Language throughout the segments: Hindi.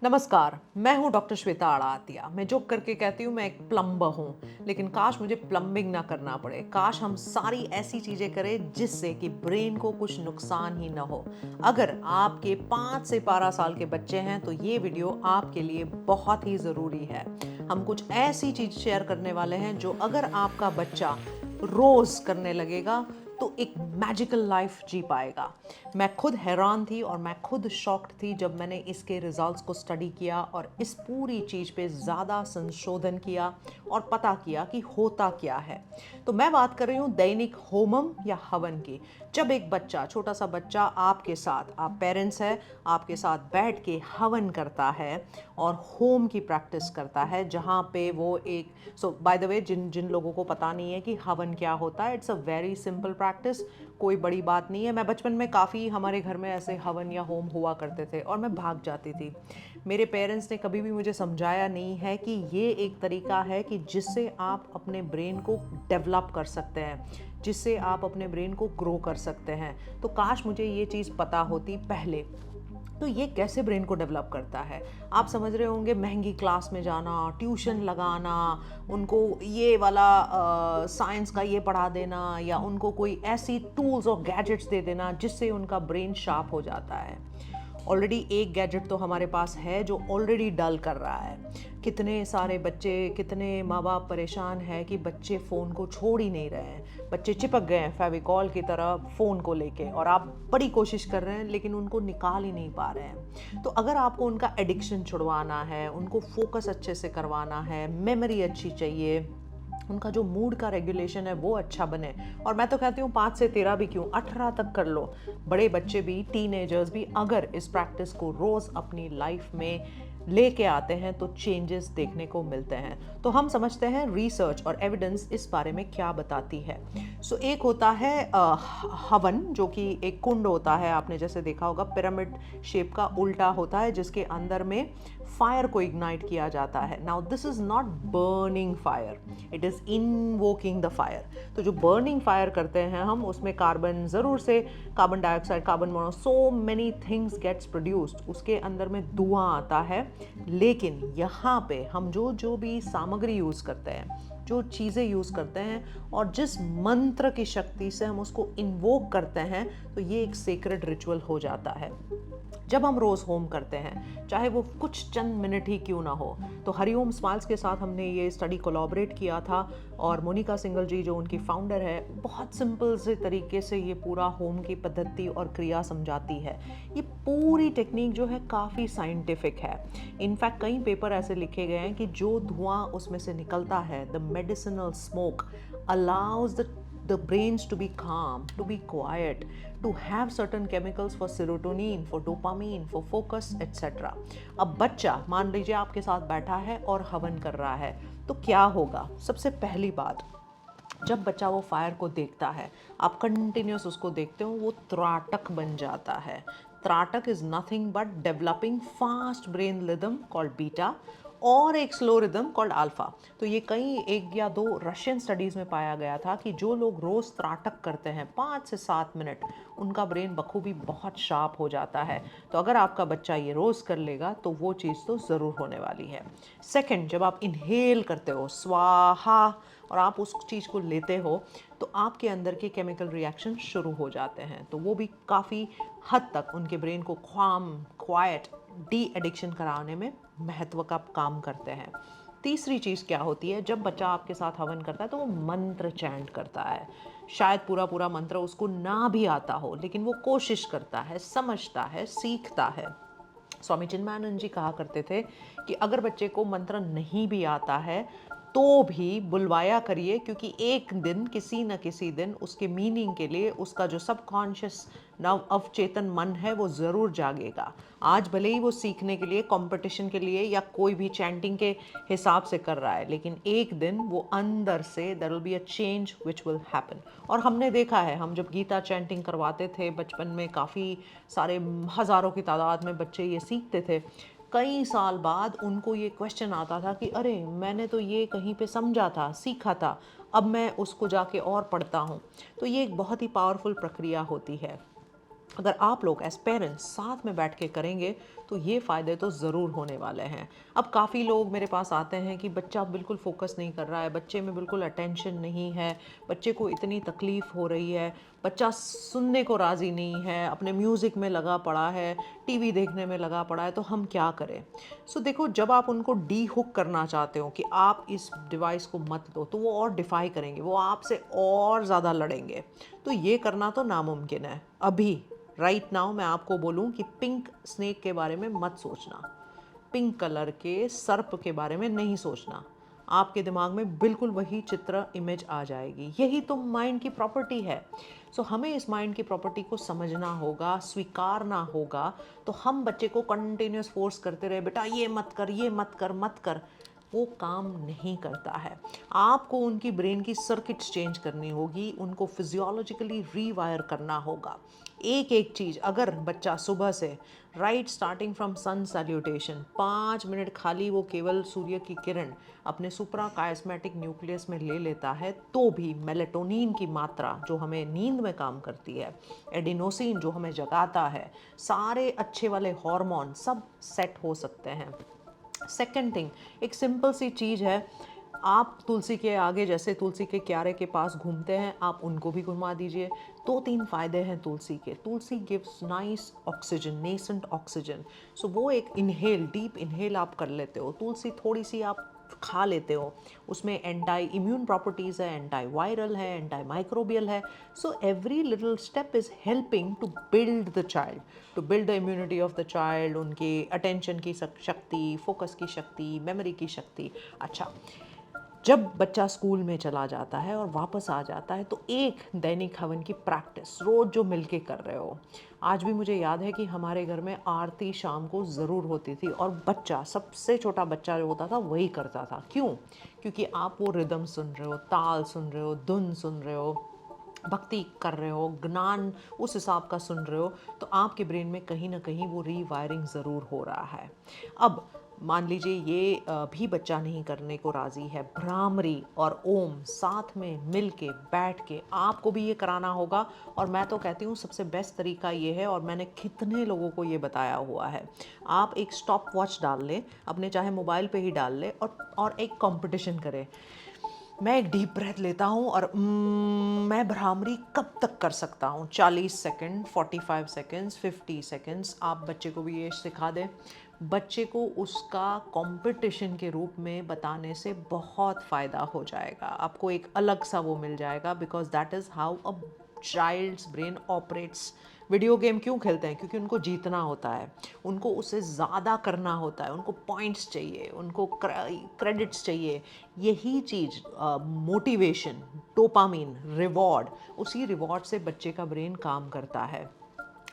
नमस्कार, मैं हूं डॉक्टर श्वेता आड़ातिया। मैं जोक करके कहती हूँ मैं एक प्लम्बर हूँ, लेकिन काश मुझे प्लम्बिंग ना करना पड़े। काश हम सारी ऐसी चीजें करें जिससे कि ब्रेन को कुछ नुकसान ही ना हो। अगर आपके 5 से 12 साल के बच्चे हैं तो ये वीडियो आपके लिए बहुत ही ज़रूरी है। हम कुछ ऐसी चीज़ शेयर करने वाले हैं जो अगर आपका बच्चा रोज़ करने लगेगा तो एक मैजिकल लाइफ जी पाएगा। मैं खुद हैरान थी और मैं खुद शॉक्ड थी जब मैंने इसके रिजल्ट्स को स्टडी किया और इस पूरी चीज़ पे ज़्यादा संशोधन किया और पता किया कि होता क्या है। तो मैं बात कर रही हूँ दैनिक होमम या हवन की। जब एक बच्चा, छोटा सा बच्चा आपके साथ, आप पेरेंट्स हैं, आपके साथ बैठ के हवन करता है और होम की प्रैक्टिस करता है, जहाँ पे वो एक बाय द वे, जिन जिन लोगों को पता नहीं है कि हवन क्या होता है, it's a very simple practice. कोई बड़ी बात नहीं है। मैं बचपन में काफ़ी, हमारे घर में ऐसे हवन या होम हुआ करते थे और मैं भाग जाती थी। मेरे पेरेंट्स ने कभी भी मुझे समझाया नहीं है कि ये एक तरीका है कि जिससे आप अपने ब्रेन को डेवलप कर सकते हैं, जिससे आप अपने ब्रेन को ग्रो कर सकते हैं। तो काश मुझे ये चीज़ पता होती पहले। तो ये कैसे ब्रेन को डेवलप करता है? आप समझ रहे होंगे, महंगी क्लास में जाना, ट्यूशन लगाना, उनको ये वाला साइंस का ये पढ़ा देना या उनको कोई ऐसी टूल्स और गैजेट्स दे देना जिससे उनका ब्रेन शार्प हो जाता है। ऑलरेडी एक गैजेट तो हमारे पास है जो ऑलरेडी डल कर रहा है। कितने सारे बच्चे, कितने माँ बाप परेशान हैं कि बच्चे फ़ोन को छोड़ ही नहीं रहे हैं। बच्चे चिपक गए हैं फेविकॉल की तरह फ़ोन को लेके, और आप बड़ी कोशिश कर रहे हैं लेकिन उनको निकाल ही नहीं पा रहे हैं। तो अगर आपको उनका एडिक्शन छुड़वाना है, उनको फोकस अच्छे से करवाना है, मेमोरी अच्छी चाहिए, उनका जो मूड का रेगुलेशन है वो अच्छा बने, और मैं तो कहती हूँ 5 से 13 भी क्यों, 18 तक कर लो। बड़े बच्चे भी, टीनेजर्स भी अगर इस प्रैक्टिस को रोज़ अपनी लाइफ में लेके आते हैं तो चेंजेस देखने को मिलते हैं। तो हम समझते हैं रिसर्च और एविडेंस इस बारे में क्या बताती है। एक होता है हवन, जो कि एक कुंड होता है, आपने जैसे देखा होगा पिरामिड शेप का उल्टा होता है, जिसके अंदर में फायर को इग्नाइट किया जाता है। Now this is not burning fire, it is invoking the fire. तो जो बर्निंग फायर करते हैं हम, उसमें कार्बन, ज़रूर से carbon dioxide, carbon mono, so many things gets produced, उसके अंदर में धुआं आता है। लेकिन यहाँ पे हम जो जो भी सामग्री यूज़ करते हैं, जो चीज़ें यूज़ करते हैं और जिस मंत्र की शक्ति से हम उसको इन्वोक करते हैं, तो ये एक सेक्रेड रिचुअल हो जाता है। जब हम रोज़ होम करते हैं, चाहे वो कुछ चंद मिनट ही क्यों ना हो, तो हरिओम स्माइल्स के साथ हमने ये स्टडी कोलैबोरेट किया था, और मोनिका सिंगल जी जो उनकी फाउंडर है, बहुत सिंपल से तरीके से ये पूरा होम की पद्धति और क्रिया समझाती है। ये पूरी टेक्निक जो है काफ़ी साइंटिफिक है। इनफैक्ट कई पेपर ऐसे लिखे गए हैं कि जो धुआं उसमें से निकलता है, the medicinal smoke allows the brains to be calm, to be quiet, to have certain chemicals for serotonin, for dopamine, for focus, etc. अब बच्चा मान लीजिए आपके साथ बैठा है और हवन कर रहा है, तो क्या होगा? सबसे पहली बात, जब बच्चा वो फायर को देखता है, आप कंटिन्यूस उसको देखते हो, वो त्राटक बन जाता है। Trataka is nothing but developing fast brain rhythm called beta और एक स्लो रिदम कॉल्ड अल्फा। तो ये कई, 1 या 2 रशियन स्टडीज़ में पाया गया था कि जो लोग रोज़ त्राटक करते हैं 5 से 7 मिनट, उनका ब्रेन बखूबी बहुत शार्प हो जाता है। तो अगर आपका बच्चा ये रोज़ कर लेगा तो वो चीज़ तो ज़रूर होने वाली है। सेकंड, जब आप इनहेल करते हो स्वाहा और आप उस चीज़ को लेते हो, तो आपके अंदर के केमिकल रिएक्शन शुरू हो जाते हैं। तो वो भी काफ़ी हद तक उनके ब्रेन को क्वाइट, डी एडिक्शन कराने में महत्व का काम करते हैं। तीसरी चीज़ क्या होती है, जब बच्चा आपके साथ हवन करता है तो वो मंत्र चैंट करता है। शायद पूरा पूरा मंत्र उसको ना भी आता हो, लेकिन वो कोशिश करता है, समझता है, सीखता है। स्वामी चिन्मयानंद जी कहा करते थे कि अगर बच्चे को मंत्र नहीं भी आता है तो भी बुलवाया करिए, क्योंकि एक दिन, किसी न किसी दिन, उसके मीनिंग के लिए उसका जो सबकॉन्शियस नव अवचेतन मन है वो ज़रूर जागेगा। आज भले ही वो सीखने के लिए, कंपटीशन के लिए या कोई भी चैंटिंग के हिसाब से कर रहा है, लेकिन एक दिन वो अंदर से there will be a change which will happen. और हमने देखा है, हम जब गीता चैंटिंग करवाते थे बचपन में, काफ़ी सारे हज़ारों की तादाद में बच्चे ये सीखते थे। कई साल बाद उनको ये क्वेश्चन आता था कि अरे, मैंने तो ये कहीं पे समझा था, सीखा था, अब मैं उसको जाके और पढ़ता हूँ। तो ये एक बहुत ही पावरफुल प्रक्रिया होती है। अगर आप लोग एज पेरेंट्स साथ में बैठ के करेंगे तो ये फ़ायदे तो ज़रूर होने वाले हैं। अब काफ़ी लोग मेरे पास आते हैं कि बच्चा बिल्कुल फोकस नहीं कर रहा है, बच्चे में बिल्कुल अटेंशन नहीं है, बच्चे को इतनी तकलीफ़ हो रही है, बच्चा सुनने को राज़ी नहीं है, अपने म्यूज़िक में लगा पड़ा है, टीवी देखने में लगा पड़ा है, तो हम क्या करें? सो देखो, जब आप उनको डी हुक करना चाहते हो कि आप इस डिवाइस को मत दो, तो वो और डिफाई करेंगे, वो आपसे और ज़्यादा लड़ेंगे। तो ये करना तो नामुमकिन है। अभी राइट नाउ मैं आपको बोलूँ कि पिंक स्नेक के बारे में मत सोचना, पिंक कलर के सर्प के बारे में नहीं सोचना। आपके दिमाग में बिल्कुल वही चित्र इमेज आ जाएगी। यही तो माइंड की प्रॉपर्टी है। सो हमें इस माइंड की प्रॉपर्टी को समझना होगा, स्वीकारना होगा। तो हम बच्चे को कंटिन्यूस फोर्स करते रहे, बेटा ये मत कर, ये मत कर, मत कर, वो काम नहीं करता है। आपको उनकी ब्रेन की सर्किट्स चेंज करनी होगी, उनको फिजियोलॉजिकली रीवायर करना होगा। एक एक चीज़, अगर बच्चा सुबह से right starting from sun salutation 5 minute खाली वो केवल सूर्य की किरण अपने सुप्रा कायस्मेटिक न्यूक्लियस में ले लेता है, तो भी मेलेटोनिन की मात्रा जो हमें नींद में काम करती है, एडिनोसिन जो हमें जगाता है, सारे अच्छे वाले हार्मोन सब सेट हो सकते हैं। सेकेंड थिंग, एक सिंपल सी चीज़ है, आप तुलसी के आगे, जैसे तुलसी के क्यारे के पास घूमते हैं, आप उनको भी घुमा दीजिए। 2-3 फ़ायदे हैं तुलसी के। Tulsi gives nice oxygen, nascent oxygen. So वो एक इनहेल, डीप इनहेल आप कर लेते हो। तुलसी थोड़ी सी आप खा लेते हो, उसमें एंटी इम्यून प्रॉपर्टीज़ है, एंटी वायरल है, एंटी माइक्रोबियल है। So every little step is helping to build the child, to build the immunity of the child, उनके अटेंशन की शक्ति, फोकस की शक्ति, मेमोरी की शक्ति। अच्छा, जब बच्चा स्कूल में चला जाता है और वापस आ जाता है, तो एक दैनिक हवन की प्रैक्टिस रोज़ जो मिलके कर रहे हो। आज भी मुझे याद है कि हमारे घर में आरती शाम को ज़रूर होती थी, और बच्चा, सबसे छोटा बच्चा जो होता था वही करता था। क्यों? क्योंकि आप वो रिदम सुन रहे हो, ताल सुन रहे हो, धुन सुन रहे हो, भक्ति कर रहे हो, ज्ञान उस हिसाब का सुन रहे हो, तो आपके ब्रेन में कहीं ना कहीं वो रीवायरिंग ज़रूर हो रहा है। अब मान लीजिए ये भी बच्चा नहीं करने को राज़ी है, भ्रामरी और ओम साथ में मिल के बैठ के आपको भी ये कराना होगा। और मैं तो कहती हूँ सबसे बेस्ट तरीका ये है, और मैंने कितने लोगों को ये बताया हुआ है, आप एक स्टॉप वॉच डाल लें अपने, चाहे मोबाइल पे ही डाल लें, और एक कंपटीशन करें। मैं एक डीप ब्रेथ लेता हूँ और मैं भ्रामरी कब तक कर सकता हूँ, 40 सेकंड, 45 सेकंड्स, 50 सेकंड्स। आप बच्चे को भी ये सिखा दें। बच्चे को उसका कंपटीशन के रूप में बताने से बहुत फ़ायदा हो जाएगा, आपको एक अलग सा वो मिल जाएगा, because that is how a child's brain operates. Video game क्यों खेलते हैं? क्योंकि उनको जीतना होता है, उनको उससे ज़्यादा करना होता है, उनको पॉइंट्स चाहिए, उनको क्रेडिट्स चाहिए। यही चीज़ मोटिवेशन, डोपामीन, रिवॉर्ड, उसी रिवॉर्ड से बच्चे का ब्रेन काम करता है।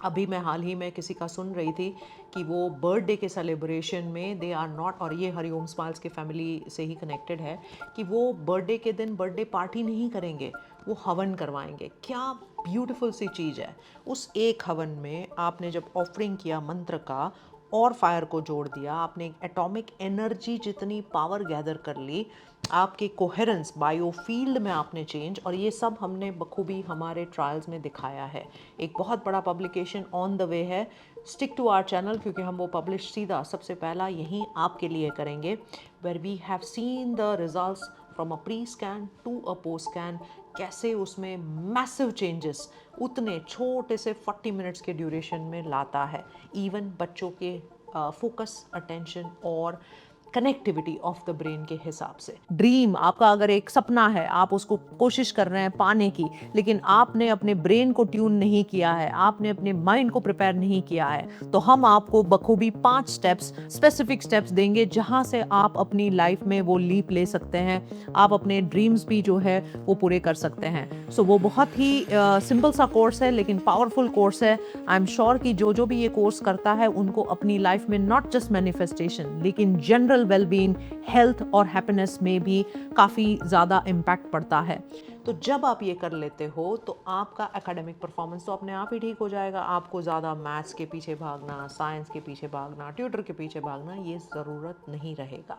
अभी मैं हाल ही में किसी का सुन रही थी कि वो बर्थडे के सेलिब्रेशन में दे आर नॉट, और ये हरिओम स्माइल्स के फैमिली से ही कनेक्टेड है, कि वो बर्थडे के दिन बर्थडे पार्टी नहीं करेंगे, वो हवन करवाएंगे। क्या ब्यूटीफुल सी चीज़ है। उस एक हवन में आपने जब ऑफरिंग किया मंत्र का और फायर को जोड़ दिया, आपने एटॉमिक एनर्जी जितनी पावर गैदर कर ली, आपके कोहेरेंस बायोफील्ड में आपने चेंज, और ये सब हमने बखूबी हमारे ट्रायल्स में दिखाया है। एक बहुत बड़ा पब्लिकेशन ऑन द वे है, स्टिक टू आवर चैनल, क्योंकि हम वो पब्लिश सीधा सबसे पहला यहीं आपके लिए करेंगे, where we have seen the results from a pre scan to a post scan, कैसे उसमें मैसिव चेंजेस उतने छोटे से 40 मिनट्स के ड्यूरेशन में लाता है, इवन बच्चों के फोकस, अटेंशन और कनेक्टिविटी ऑफ द ब्रेन के हिसाब से। ड्रीम आपका अगर एक सपना है, आप उसको कोशिश कर रहे हैं पाने की, लेकिन आपने अपने ब्रेन को ट्यून नहीं किया है, आपने अपने माइंड को प्रिपेयर नहीं किया है, तो हम आपको बखूबी 5 स्टेप्स, स्पेसिफिक स्टेप्स देंगे, जहां से आप अपनी लाइफ में वो लीप ले सकते हैं, आप अपने ड्रीम्स भी जो है वो पूरे कर सकते हैं। सो वो बहुत ही सिंपल सा कोर्स है, लेकिन पावरफुल कोर्स है। आई एम श्योर कि जो जो भी ये कोर्स करता है, उनको अपनी लाइफ में नॉट जस्ट मैनिफेस्टेशन, लेकिन जनरल वेलबींग, हेल्थ और हैप्पीनेस में भी काफ़ी ज़्यादा इम्पैक्ट पड़ता है। तो जब आप ये कर लेते हो तो आपका एकेडमिक परफॉर्मेंस तो अपने आप ही ठीक हो जाएगा। आपको ज़्यादा मैथ्स के पीछे भागना, साइंस के पीछे भागना, ट्यूटर के पीछे भागना ये ज़रूरत नहीं रहेगा।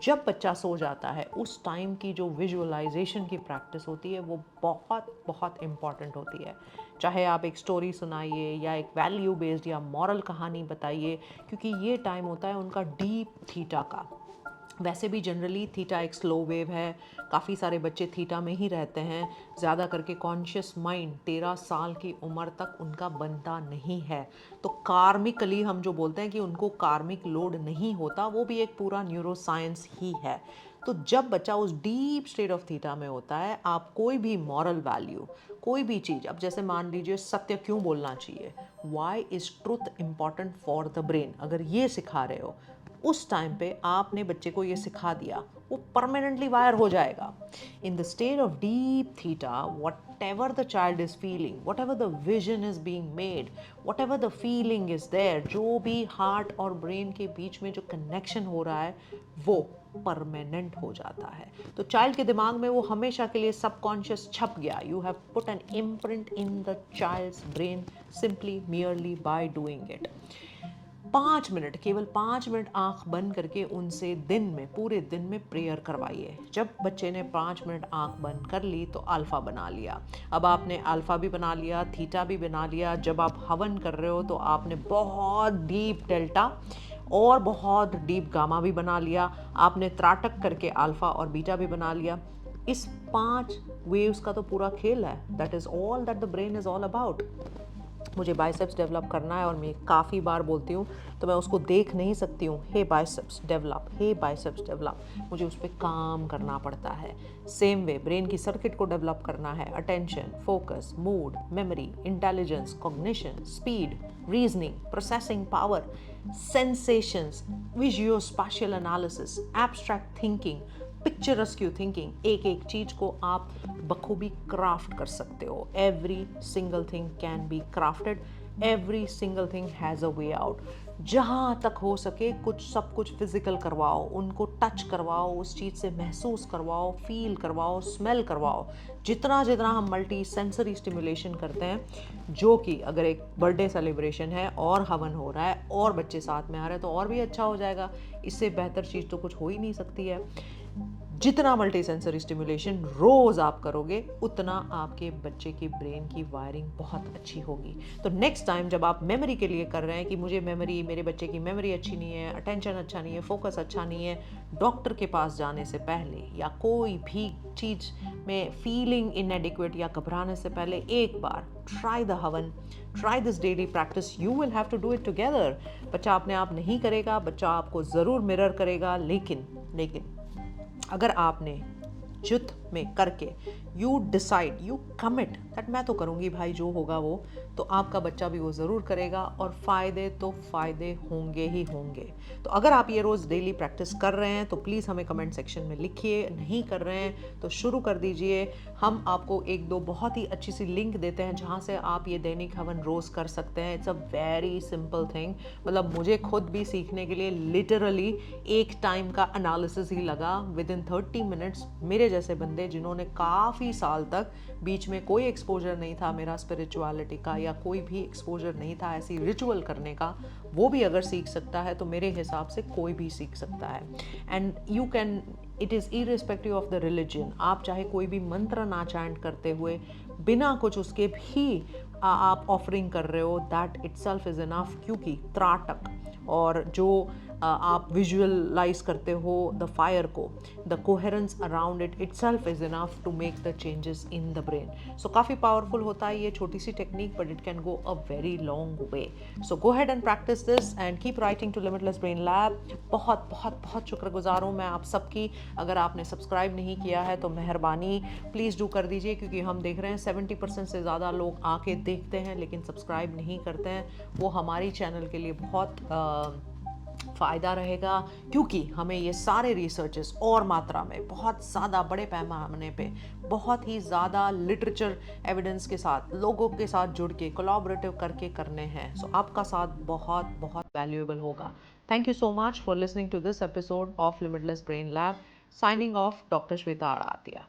जब बच्चा सो जाता है उस टाइम की जो विजुअलाइजेशन की प्रैक्टिस होती है वो बहुत बहुत इम्पॉर्टेंट होती है। चाहे आप एक स्टोरी सुनाइए या एक वैल्यू बेस्ड या मॉरल कहानी बताइए, क्योंकि ये टाइम होता है उनका डीप थीटा का। वैसे भी जनरली थीटा एक स्लो वेव है, काफ़ी सारे बच्चे थीटा में ही रहते हैं। ज़्यादा करके कॉन्शियस माइंड 13 साल की उम्र तक उनका बनता नहीं है। तो कार्मिकली हम जो बोलते हैं कि उनको कार्मिक लोड नहीं होता, वो भी एक पूरा न्यूरो साइंस ही है। तो जब बच्चा उस डीप स्टेट ऑफ थीटा में होता है, आप कोई भी मॉरल वैल्यू, कोई भी चीज़, अब जैसे मान लीजिए सत्य क्यों बोलना चाहिए, why is truth important for the brain, अगर ये सिखा रहे हो उस टाइम पे आपने बच्चे को ये सिखा दिया, वो परमानेंटली वायर हो जाएगा। In the state of deep theta, whatever the child is feeling, whatever the vision is being made, whatever the feeling is there, जो भी हार्ट और ब्रेन के बीच में जो कनेक्शन हो रहा है वो परमानेंट हो जाता है। तो चाइल्ड के दिमाग में वो हमेशा के लिए सबकॉन्शियस छप गया। You have put an imprint in the child's brain simply merely by doing it. 5 minute, केवल 5 मिनट आंख बंद करके उनसे दिन में, पूरे दिन में प्रेयर करवाइए। जब बच्चे ने 5 मिनट आंख बंद कर ली तो अल्फा बना लिया। अब आपने अल्फा भी बना लिया, थीटा भी बना लिया। जब आप हवन कर रहे हो तो आपने बहुत डीप डेल्टा और बहुत डीप गामा भी बना लिया। आपने त्राटक करके अल्फा और बीटा भी बना लिया। इस 5 वेव्स का तो पूरा खेल है। That is all that the brain is all about. मुझे बाइसेप्स डेवलप करना है और मैं काफ़ी बार बोलती हूँ तो मैं उसको देख नहीं सकती हूँ, हे बाइसेप्स डेवलप, हे बाइसेप्स डेवलप, मुझे उस पर काम करना पड़ता है। सेम वे ब्रेन की सर्किट को डेवलप करना है, attention, focus, mood, memory, intelligence, cognition, speed, reasoning, processing power, sensations, visuo spatial analysis, abstract thinking, picturesque thinking, एक एक चीज को आप बखूबी क्राफ्ट कर सकते हो। Every single thing can be crafted, every single thing has a way out. जहाँ तक हो सके कुछ, सब कुछ फिजिकल करवाओ, उनको टच करवाओ, उस चीज़ से महसूस करवाओ, फील करवाओ, स्मेल करवाओ। जितना जितना हम मल्टी सेंसरी स्टिमुलेशन करते हैं, जो कि अगर एक बर्थडे सेलिब्रेशन है और हवन हो रहा है और बच्चे साथ में आ रहे हैं तो और भी अच्छा हो जाएगा। इससे बेहतर चीज़ तो कुछ हो ही नहीं सकती है। जितना मल्टी सेंसरी स्टिमुलेशन रोज आप करोगे उतना आपके बच्चे की ब्रेन की वायरिंग बहुत अच्छी होगी। तो नेक्स्ट टाइम जब आप मेमोरी के लिए कर रहे हैं कि मुझे मेमोरी, मेरे बच्चे की मेमोरी अच्छी नहीं है, अटेंशन अच्छा नहीं है, फोकस अच्छा नहीं है, डॉक्टर के पास जाने से पहले या कोई भी चीज़ में फीलिंग इनएडिक्वेट या घबराने से पहले एक बार try the havan, try this daily practice, you will have to do it together. बच्चा अपने आप नहीं करेगा, बच्चा आपको ज़रूर मिरर करेगा, लेकिन अगर आपने जुत में करके you decide, you commit that मैं तो करूँगी भाई, जो होगा वो, तो आपका बच्चा भी वो ज़रूर करेगा और फ़ायदे तो फ़ायदे होंगे ही होंगे। तो अगर आप ये रोज़ डेली प्रैक्टिस कर रहे हैं तो प्लीज़ हमें कमेंट सेक्शन में लिखिए, नहीं कर रहे हैं तो शुरू कर दीजिए। हम आपको एक दो बहुत ही अच्छी सी लिंक देते हैं जहाँ से आप ये दैनिक हवन रोज़ कर सकते हैं। It's a very simple thing. मतलब मुझे खुद भी सीखने के लिए लिटरली एक टाइम का एनालिसिस ही लगा। विद इन 30 मिनट्स मेरे जैसे बंदे जिन्होंने काफ़ी साल तक बीच में कोई एक्सपोजर नहीं था मेरा स्पिरिचुअलिटी का या कोई भी एक्सपोजर नहीं था ऐसी रिचुअल करने का, वो भी अगर सीख सकता है तो मेरे हिसाब से कोई भी सीख सकता है। And you can, it is irrespective of the religion. आप चाहे कोई भी मंत्र ना चैंट करते हुए, बिना कुछ उसके भी आप ऑफरिंग कर रहे हो, दैट इटसेल्फ इज़ इनफ। क्योंकि त्राटक और जो आप विजुअलाइज करते हो द फायर को, the coherence around it itself is enough to make the changes in the brain. So काफ़ी पावरफुल होता है ये छोटी सी technique, but it can go a very long way. So go ahead and practice this and keep writing to limitless brain lab. बहुत बहुत बहुत शुक्रगुजार हूँ मैं आप सबकी। अगर आपने सब्सक्राइब नहीं किया है तो मेहरबानी प्लीज़ डू कर दीजिए, क्योंकि हम देख रहे हैं 70% से ज़्यादा लोग आके देखते हैं लेकिन सब्सक्राइब नहीं करते हैं। वो हमारी चैनल के लिए बहुत फ़ायदा रहेगा, क्योंकि हमें ये सारे रिसर्चेस और मात्रा में, बहुत ज़्यादा बड़े पैमाने पे, बहुत ही ज़्यादा लिटरेचर एविडेंस के साथ, लोगों के साथ जुड़ के, कोलैबोरेटिव करके करने हैं। सो आपका साथ बहुत बहुत वैल्यूएबल होगा। Thank you so much for listening to this episode of limitless brain lab. Signing off, doctor Shweta आड़ातिया।